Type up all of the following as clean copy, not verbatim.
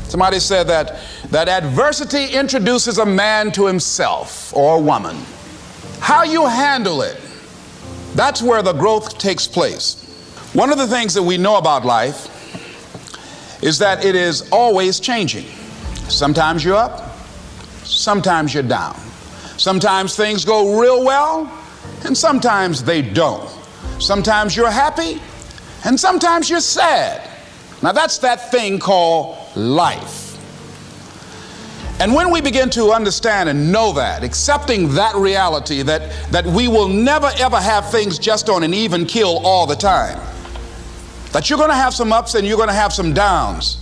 Somebody said that adversity introduces a man to himself or a woman. How you handle it, that's where the growth takes place. One of the things that we know about life is that it is always changing. Sometimes you're up, sometimes you're down. Sometimes things go real well, and sometimes they don't. Sometimes you're happy, and sometimes you're sad. Now that's that thing called life. And when we begin to understand and know that, accepting that reality that we will never ever have things just on an even keel all the time, that you're going to have some ups and you're going to have some downs,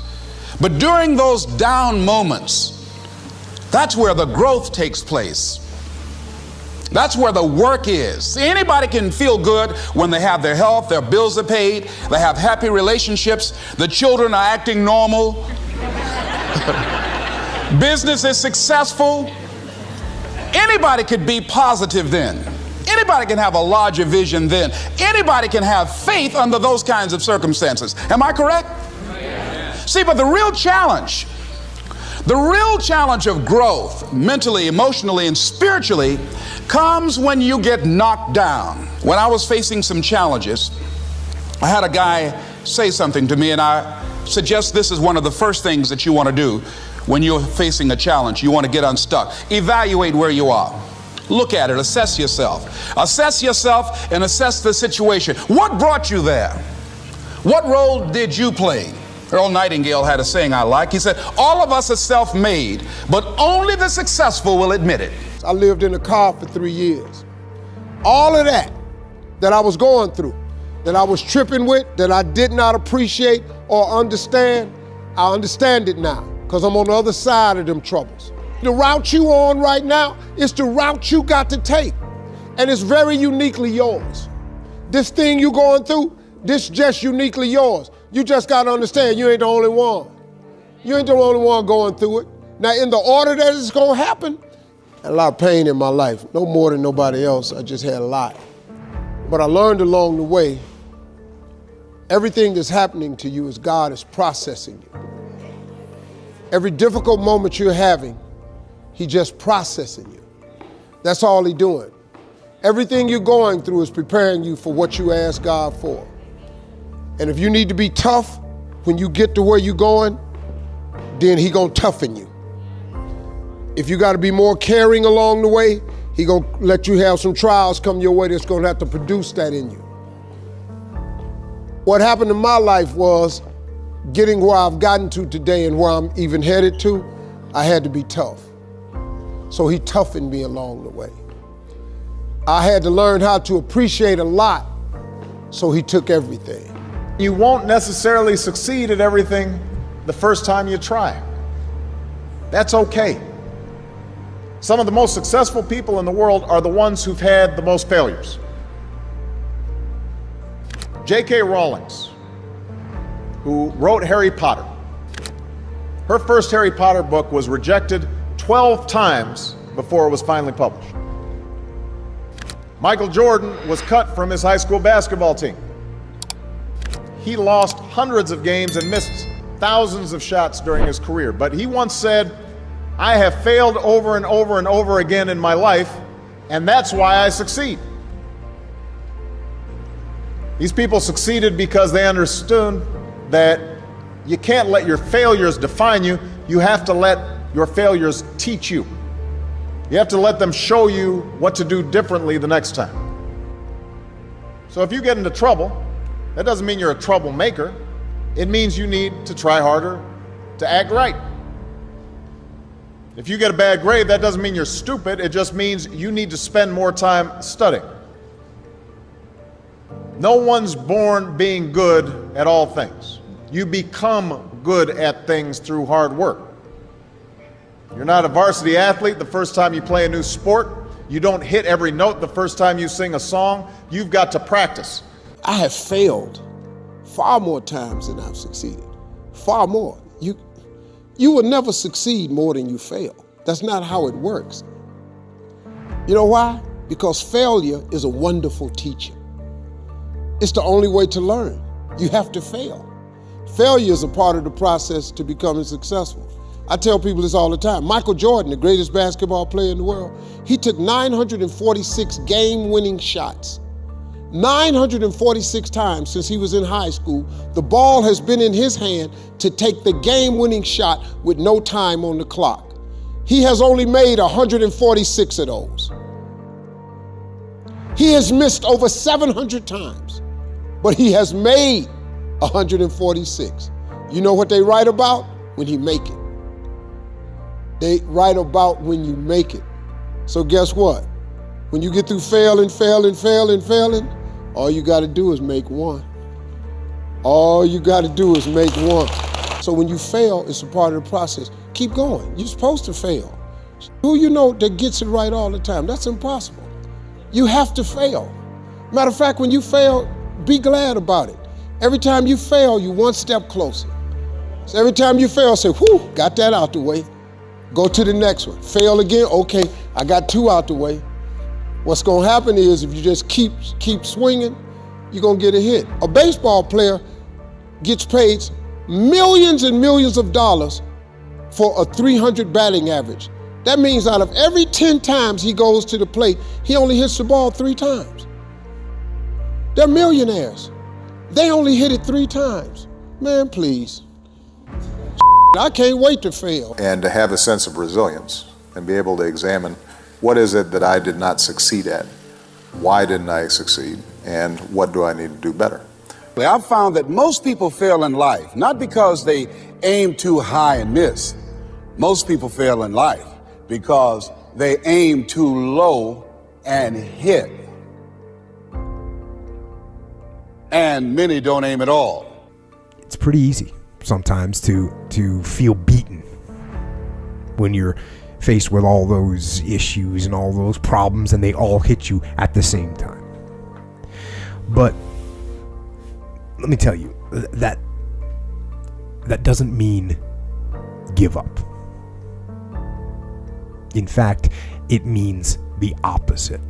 but during those down moments, that's where the growth takes place. That's where the work is. See, anybody can feel good when they have their health, their bills are paid, they have happy relationships, the children are acting normal, business is successful. Anybody could be positive then. Anybody can have a larger vision then. Anybody can have faith under those kinds of circumstances. Am I correct? Yes. See, but the real challenge of growth, mentally, emotionally, and spiritually, comes when you get knocked down. When I was facing some challenges, I had a guy say something to me, and I suggest this is one of the first things that you want to do when you're facing a challenge. You want to get unstuck. Evaluate where you are. Look at it. Assess yourself. Assess yourself and assess the situation. What brought you there? What role did you play? Earl Nightingale had a saying I like. He said, all of us are self-made, but only the successful will admit it. I lived in a car for 3 years. All of that I was going through, that I was tripping with, that I did not appreciate or understand, I understand it now because I'm on the other side of them troubles. The route you on right now is the route you got to take, and it's very uniquely yours. This thing you going through, this just uniquely yours. You just got to understand you ain't the only one. You ain't the only one going through it. Now, in the order that it's going to happen, I had a lot of pain in my life, no more than nobody else. I just had a lot. But I learned along the way, everything that's happening to you is God is processing you. Every difficult moment you're having, He just processing you. That's all He's doing. Everything you're going through is preparing you for what you ask God for. And if you need to be tough when you get to where you're going, then He gonna toughen you. If you gotta be more caring along the way, He gonna let you have some trials come your way that's gonna have to produce that in you. What happened in my life was getting where I've gotten to today and where I'm even headed to, I had to be tough. So He toughened me along the way. I had to learn how to appreciate a lot, so He took everything. You won't necessarily succeed at everything the first time you try. That's okay. Some of the most successful people in the world are the ones who've had the most failures. J.K. Rowling, who wrote Harry Potter, her first Harry Potter book was rejected 12 times before it was finally published. Michael Jordan was cut from his high school basketball team. He lost hundreds of games and missed thousands of shots during his career. But he once said, I have failed over and over and over again in my life, and that's why I succeed. These people succeeded because they understood that you can't let your failures define you. You have to let your failures teach you. You have to let them show you what to do differently the next time. So if you get into trouble, that doesn't mean you're a troublemaker. It means you need to try harder to act right. If you get a bad grade, that doesn't mean you're stupid. It just means you need to spend more time studying. No one's born being good at all things. You become good at things through hard work. You're not a varsity athlete the first time you play a new sport. You don't hit every note the first time you sing a song. You've got to practice. I have failed far more times than I've succeeded. Far more. You will never succeed more than you fail. That's not how it works. You know why? Because failure is a wonderful teacher. It's the only way to learn. You have to fail. Failure is a part of the process to becoming successful. I tell people this all the time. Michael Jordan, the greatest basketball player in the world, he took 946 game-winning shots. 946 times since he was in high school, the ball has been in his hand to take the game-winning shot with no time on the clock. He has only made 146 of those. He has missed over 700 times, but he has made 146. You know what they write about? When he make it. They write about when you make it. So guess what? When you get through failing, all you gotta do is make one. All you gotta do is make one. So when you fail, it's a part of the process. Keep going. You're supposed to fail. Who you know that gets it right all the time? That's impossible. You have to fail. Matter of fact, when you fail, be glad about it. Every time you fail, you're one step closer. So every time you fail, say, whew, got that out the way. Go to the next one. Fail again, okay, I got 2 out the way. What's gonna happen is if you just keep swinging, you're gonna get a hit. A baseball player gets paid millions and millions of dollars for a 300 batting average. That means out of every 10 times he goes to the plate, he only hits the ball 3 times. They're millionaires. They only hit it 3 times. Man, please. I can't wait to fail. And to have a sense of resilience and be able to examine what is it that I did not succeed at? Why didn't I succeed? And what do I need to do better? I've found that most people fail in life, not because they aim too high and miss. Most people fail in life because they aim too low and hit. And many don't aim at all. It's pretty easy sometimes to feel beaten when you're faced with all those issues and all those problems and they all hit you at the same time. But let me tell you, that doesn't mean give up. In fact, it means the opposite.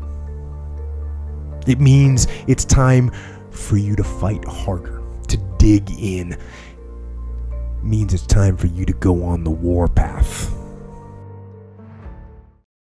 It means it's time for you to fight harder, to dig in. It means it's time for you to go on the war path.